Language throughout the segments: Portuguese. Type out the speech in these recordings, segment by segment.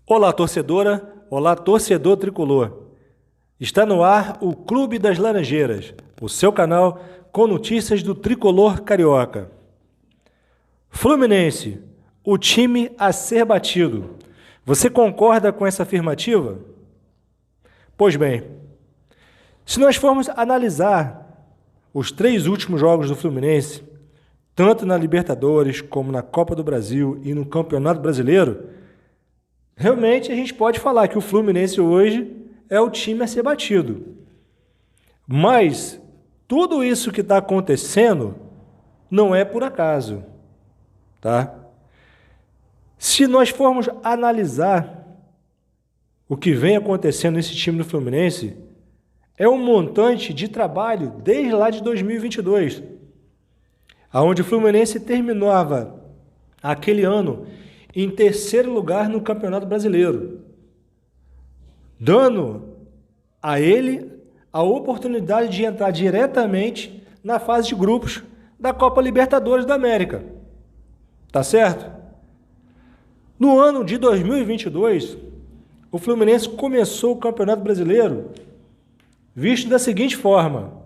Olá, torcedora! Olá, torcedor tricolor! Está no ar o Clube das Laranjeiras, o seu canal com notícias do tricolor carioca. Fluminense, o time a ser batido. Você concorda com essa afirmativa? Pois bem, se nós formos analisar os 3 últimos jogos do Fluminense, tanto na Libertadores como na Copa do Brasil e no Campeonato Brasileiro, realmente a gente pode falar que o Fluminense hoje é o time a ser batido. Mas tudo isso que está acontecendo não é por acaso, tá? Se nós formos analisar o que vem acontecendo nesse time do Fluminense, é um montante de trabalho desde lá de 2022, onde o Fluminense terminava aquele ano em 3º lugar no Campeonato Brasileiro, dando a ele a oportunidade de entrar diretamente na fase de grupos da Copa Libertadores da América. Tá certo? No ano de 2022, o Fluminense começou o Campeonato Brasileiro visto da seguinte forma: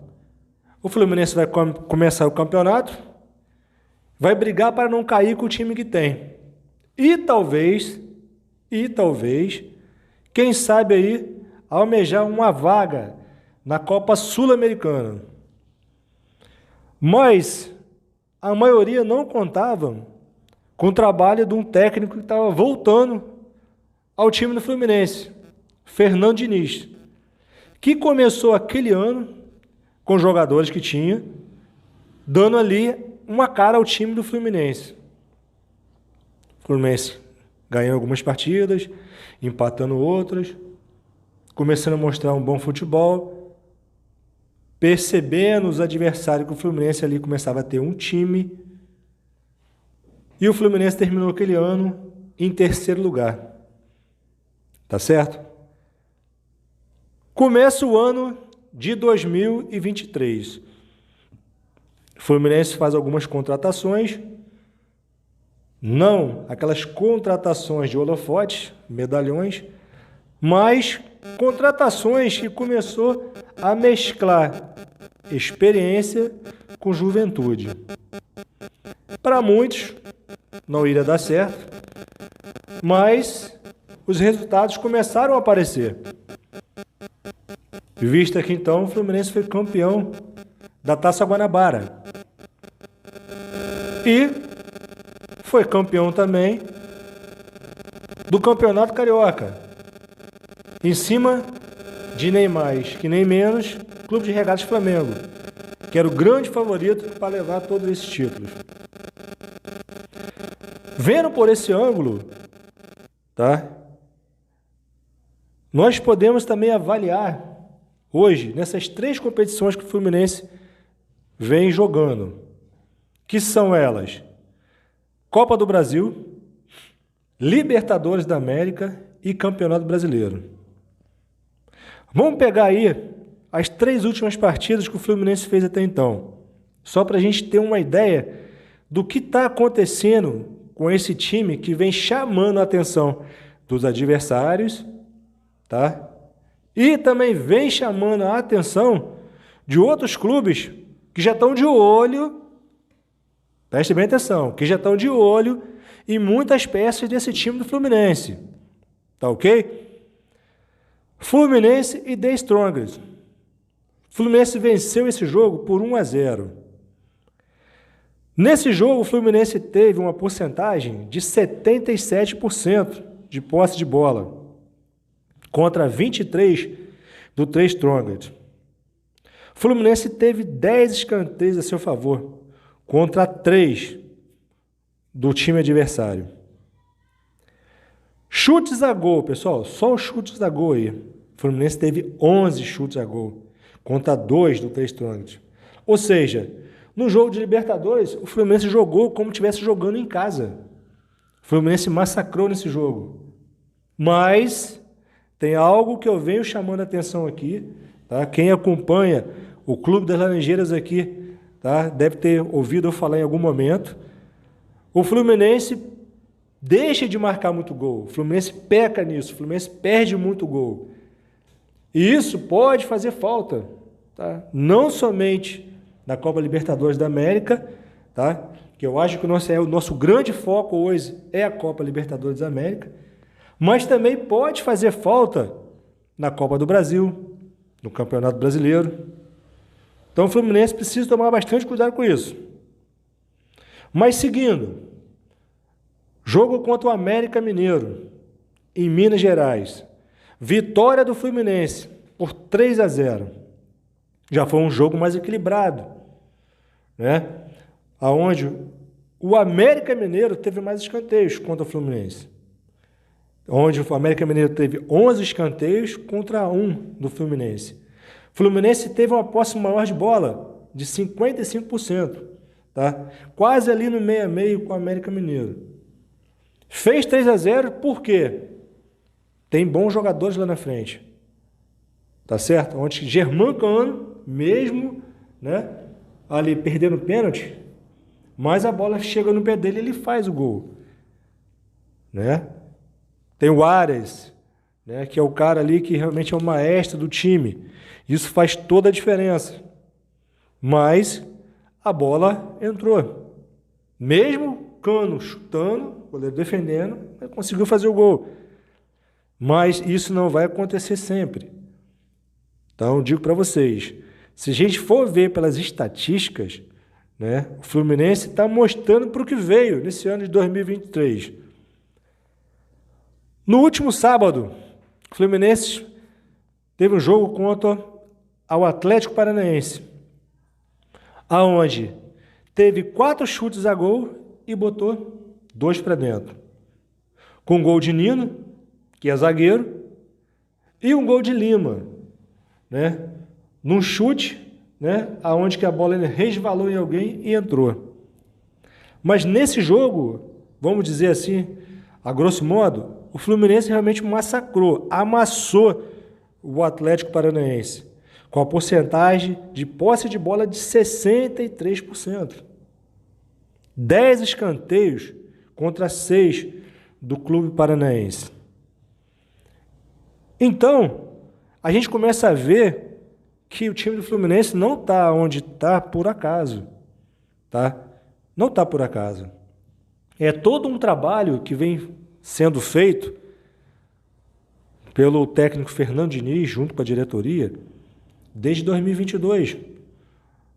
o Fluminense vai começar o campeonato, vai brigar para não cair com o time que tem. E talvez, quem sabe aí, almejar uma vaga na Copa Sul-Americana. Mas a maioria não contava com o trabalho de um técnico que estava voltando ao time do Fluminense, Fernando Diniz, que começou aquele ano com os jogadores que tinha, dando ali uma cara ao time do Fluminense. O Fluminense ganhou algumas partidas, empatando outras, começando a mostrar um bom futebol, percebendo os adversários que o Fluminense ali começava a ter um time, e o Fluminense terminou aquele ano em 3º lugar. Tá certo? Começa o ano de 2023. O Fluminense faz algumas contratações, não aquelas contratações de holofotes, medalhões, mas contratações que começou a mesclar experiência com juventude. Para muitos não iria dar certo, mas os resultados começaram a aparecer. Vista que então o Fluminense foi campeão da Taça Guanabara e foi campeão também do Campeonato Carioca, em cima de nem mais que nem menos Clube de Regatas Flamengo, que era o grande favorito para levar todos esses títulos. Vendo por esse ângulo, tá? Nós podemos também avaliar hoje, nessas 3 competições que o Fluminense vem jogando, que são elas: Copa do Brasil, Libertadores da América e Campeonato Brasileiro. Vamos pegar aí as 3 últimas partidas que o Fluminense fez até então, só para a gente ter uma ideia do que está acontecendo com esse time que vem chamando a atenção dos adversários, tá? E também vem chamando a atenção de outros clubes que já estão de olho, preste bem atenção, que já estão de olho em muitas peças desse time do Fluminense. Tá ok? Fluminense e The Strongest. Fluminense venceu esse jogo por 1-0. Nesse jogo, o Fluminense teve uma porcentagem de 77% de posse de bola, contra 23% do The Strongest. O Fluminense teve 10 escanteios a seu favor, contra 3 do time adversário. Chutes a gol, pessoal, só os chutes a gol aí. O Fluminense teve 11 chutes a gol, contra 2 do The Strongest. Ou seja, no jogo de Libertadores, o Fluminense jogou como se estivesse jogando em casa. O Fluminense massacrou nesse jogo. Mas tem algo que eu venho chamando a atenção aqui, tá? Quem acompanha o Clube das Laranjeiras aqui, tá? Deve ter ouvido eu falar em algum momento. O Fluminense deixa de marcar muito gol. O Fluminense peca nisso, o Fluminense perde muito gol. E isso pode fazer falta, tá? Não somente na Copa Libertadores da América, tá? Que eu acho que o nosso grande foco hoje é a Copa Libertadores da América, mas também pode fazer falta na Copa do Brasil, no Campeonato Brasileiro. Então o Fluminense precisa tomar bastante cuidado com isso. Mas seguindo, jogo contra o América Mineiro, em Minas Gerais. Vitória do Fluminense por 3-0. Já foi um jogo mais equilibrado, né? Aonde o América Mineiro teve mais escanteios contra o Fluminense. Onde o América Mineiro teve 11 escanteios contra 1 do Fluminense. O Fluminense teve uma posse maior de bola, de 55%, tá? Quase ali no meio a meio com o América Mineiro. Fez 3-0 por quê? Tem bons jogadores lá na frente. Tá certo? Onde Germán, mesmo, né, ali perdendo pênalti, mas a bola chega no pé dele e ele faz o gol. Né? Tem o Ares, né, que é o cara ali que realmente é o maestro do time. Isso faz toda a diferença. Mas a bola entrou. Mesmo Cano chutando, o goleiro defendendo, ele conseguiu fazer o gol. Mas isso não vai acontecer sempre. Então, digo para vocês, se a gente for ver pelas estatísticas, né, o Fluminense está mostrando para o que veio nesse ano de 2023. No último sábado, o Fluminense teve um jogo contra o Atlético Paranaense, aonde teve 4 chutes a gol e botou 2 para dentro. Com um gol de Nino, que é zagueiro, e um gol de Lima, né? Num chute, né? Aonde que a bola resvalou em alguém e entrou. Mas nesse jogo, vamos dizer assim, a grosso modo, o Fluminense realmente massacrou, amassou o Atlético Paranaense, com a porcentagem de posse de bola de 63%. 10 escanteios contra 6 do clube paranaense. Então, a gente começa a ver que o time do Fluminense não está onde está por acaso. Tá? Não está por acaso. É todo um trabalho que vem sendo feito pelo técnico Fernando Diniz, junto com a diretoria, desde 2022,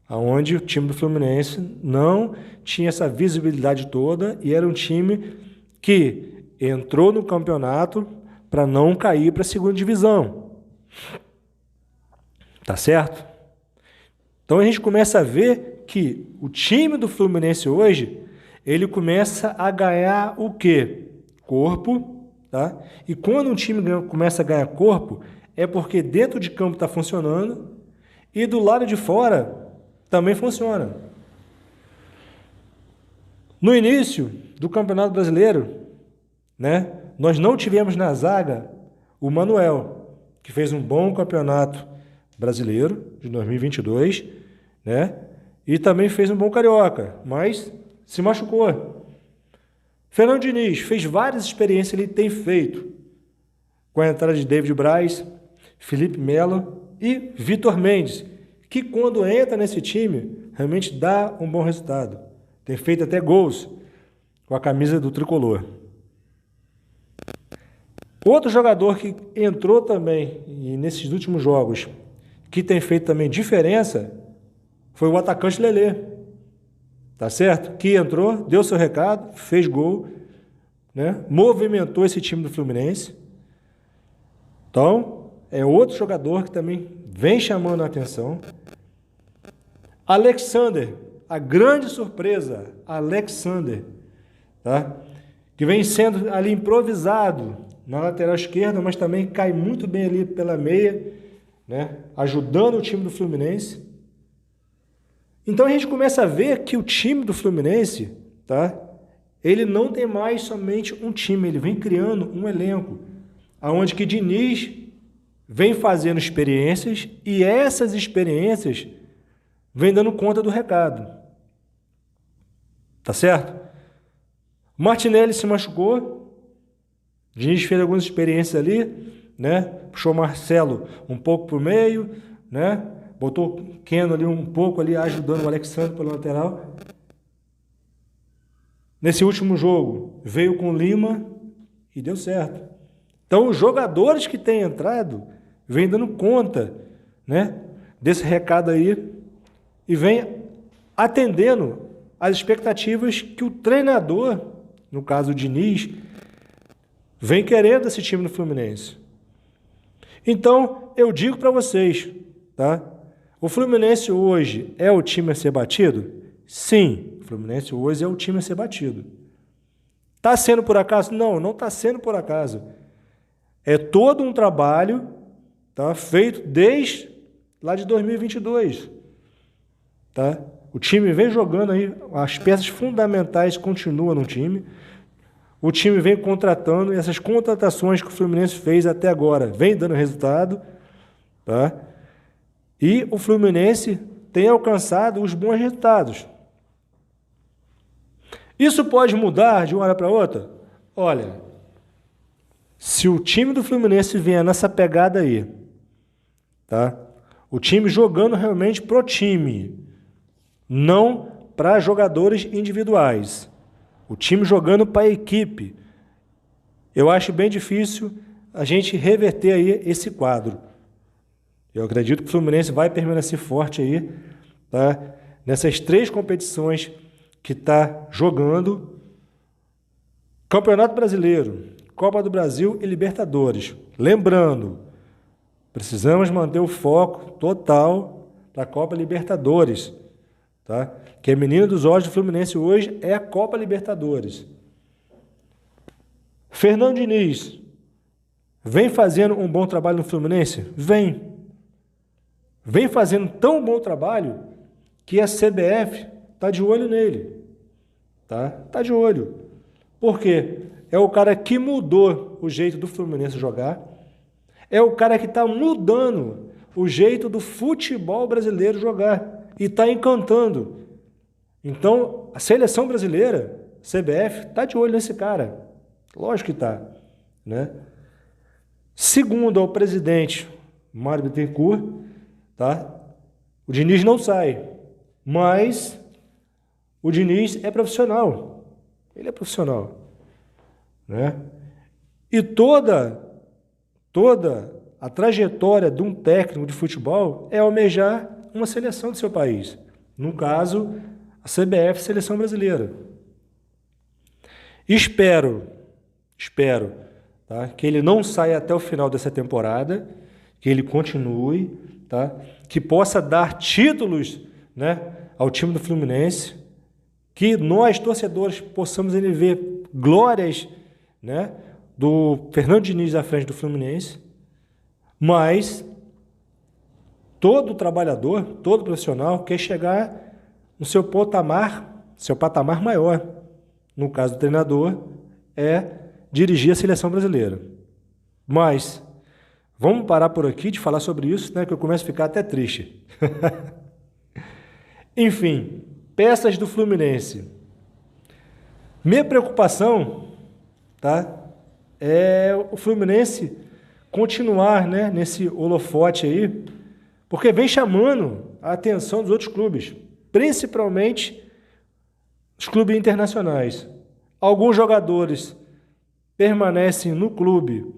onde o time do Fluminense não tinha essa visibilidade toda e era um time que entrou no campeonato para não cair para a segunda divisão. Tá certo? Então a gente começa a ver que o time do Fluminense hoje, ele começa a ganhar o quê? Corpo, tá? E quando um time começa a ganhar corpo, é porque dentro de campo está funcionando e do lado de fora também funciona. No início do Campeonato Brasileiro, né, nós não tivemos na zaga o Manuel, que fez um bom campeonato brasileiro de 2022, né, e também fez um bom carioca, mas se machucou. Fernando Diniz fez várias experiências, ele tem feito, com a entrada de David Braz, Felipe Melo e Vitor Mendes, que quando entra nesse time, realmente dá um bom resultado. Tem feito até gols com a camisa do Tricolor. Outro jogador que entrou também e nesses últimos jogos, que tem feito também diferença, foi o atacante Lelê. Tá certo? Que entrou, deu seu recado, fez gol, né? Movimentou esse time do Fluminense. Então, é outro jogador que também vem chamando a atenção. Alexander, a grande surpresa, Alexander, tá? Que vem sendo ali improvisado na lateral esquerda, mas também cai muito bem ali pela meia, né? Ajudando o time do Fluminense. Então a gente começa a ver que o time do Fluminense, tá? Ele não tem mais somente um time, ele vem criando um elenco, aonde que Diniz vem fazendo experiências e essas experiências vem dando conta do recado. Tá certo? Martinelli se machucou. Diniz fez algumas experiências ali, né? Puxou o Marcelo um pouco para o meio, né? Botou o Keno ali um pouco ali, ajudando o Alexandre pelo lateral. Nesse último jogo, veio com o Lima e deu certo. Então, os jogadores que têm entrado vêm dando conta, né, desse recado aí e vêm atendendo às expectativas que o treinador, no caso o Diniz, vem querendo desse time do Fluminense. Então, eu digo para vocês, tá? O Fluminense hoje é o time a ser batido? Sim, o Fluminense hoje é o time a ser batido. Está sendo por acaso? Não, não está sendo por acaso. É todo um trabalho, tá, feito desde lá de 2022. Tá? O time vem jogando aí, as peças fundamentais continuam no time. O time vem contratando e essas contratações que o Fluminense fez até agora vem dando resultado. Tá? E o Fluminense tem alcançado os bons resultados. Isso pode mudar de uma hora para outra? Olha, se o time do Fluminense vier nessa pegada aí, tá? O time jogando realmente pro time, não para jogadores individuais. O time jogando para a equipe. Eu acho bem difícil a gente reverter aí esse quadro. Eu acredito que o Fluminense vai permanecer forte aí, tá? Nessas 3 competições que está jogando: Campeonato Brasileiro, Copa do Brasil e Libertadores. Lembrando, precisamos manter o foco total para a Copa Libertadores, tá? Que a menina dos olhos do Fluminense hoje é a Copa Libertadores. Fernando Diniz vem fazendo um bom trabalho no Fluminense? Vem. Vem fazendo tão bom trabalho que a CBF está de olho nele. Tá de olho. Por quê? É o cara que mudou o jeito do Fluminense jogar. É o cara que está mudando o jeito do futebol brasileiro jogar. E está encantando. Então, a seleção brasileira, CBF, está de olho nesse cara. Lógico que está. Né? Segundo ao presidente Mário Bittencourt, tá? O Diniz não sai. Mas o Diniz é profissional. Ele é profissional. Né? E toda a trajetória de um técnico de futebol é almejar uma seleção do seu país. No caso, a CBF, Seleção Brasileira. Espero, tá, que ele não saia até o final dessa temporada, que ele continue, tá, que possa dar títulos, né, ao time do Fluminense, que nós, torcedores, possamos ver glórias, né, do Fernando Diniz à frente do Fluminense, mas todo trabalhador, todo profissional quer chegar no seu patamar maior. No caso do treinador, é dirigir a seleção brasileira. Mas vamos parar por aqui de falar sobre isso, né, que eu começo a ficar até triste. Enfim, peças do Fluminense. Minha preocupação, tá, é o Fluminense continuar, né, nesse holofote aí, porque vem chamando a atenção dos outros clubes, principalmente os clubes internacionais. Alguns jogadores permanecem no clube,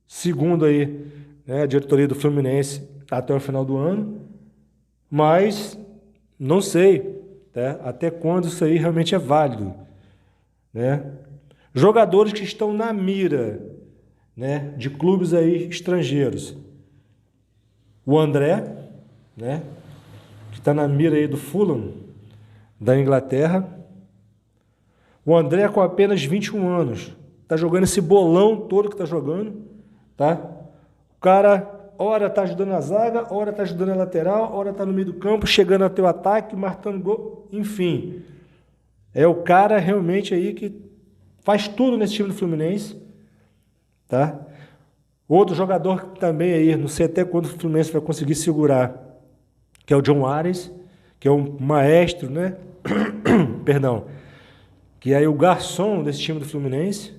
segundo aí, né, a diretoria do Fluminense, até o final do ano, mas não sei, tá, até quando isso aí realmente é válido. Né? Jogadores que estão na mira, né, de clubes aí estrangeiros. O André, né, que está na mira aí do Fulham, da Inglaterra. O André com apenas 21 anos. Está jogando esse bolão todo que está jogando. Tá? O cara, ora está ajudando a zaga, ora está ajudando a lateral, ora está no meio do campo, chegando até o ataque, marcando gol, enfim. É o cara realmente aí que faz tudo nesse time do Fluminense. Tá? Outro jogador também aí, não sei até quando o Fluminense vai conseguir segurar, que é o John Ares, que é um maestro, né? Perdão, que é o garçom desse time do Fluminense,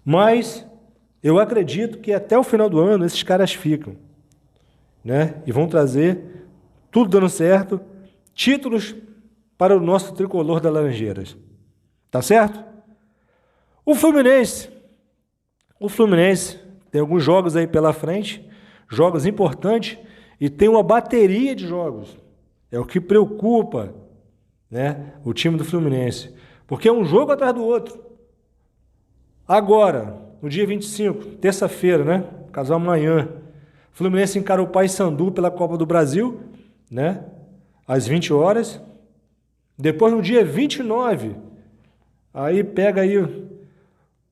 mas eu acredito que até o final do ano esses caras ficam, né? E vão trazer, tudo dando certo, títulos para o nosso tricolor das Laranjeiras. Tá certo? O Fluminense tem alguns jogos aí pela frente, jogos importantes, e tem uma bateria de jogos. É o que preocupa, né, o time do Fluminense. Porque é um jogo atrás do outro. Agora, no dia 25, terça-feira, né? Caso amanhã, o Fluminense encara o Paysandu pela Copa do Brasil, né? Às 20 horas. Depois, no dia 29, aí pega aí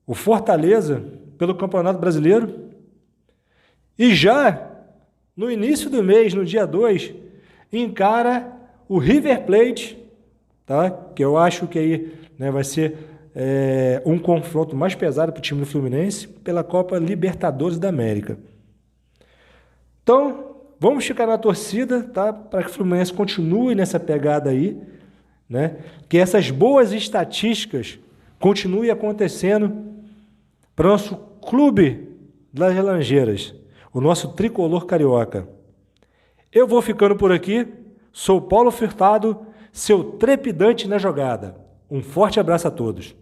o Fortaleza pelo Campeonato Brasileiro. E já no início do mês, no dia 2, encara o River Plate, tá? Que eu acho que aí, né, vai ser um confronto mais pesado para o time do Fluminense pela Copa Libertadores da América. Então, vamos ficar na torcida, tá? Para que o Fluminense continue nessa pegada aí, né? Que essas boas estatísticas continuem acontecendo para o nosso clube das Laranjeiras, o nosso tricolor carioca. Eu vou ficando por aqui, sou Paulo Furtado, seu trepidante na jogada. Um forte abraço a todos.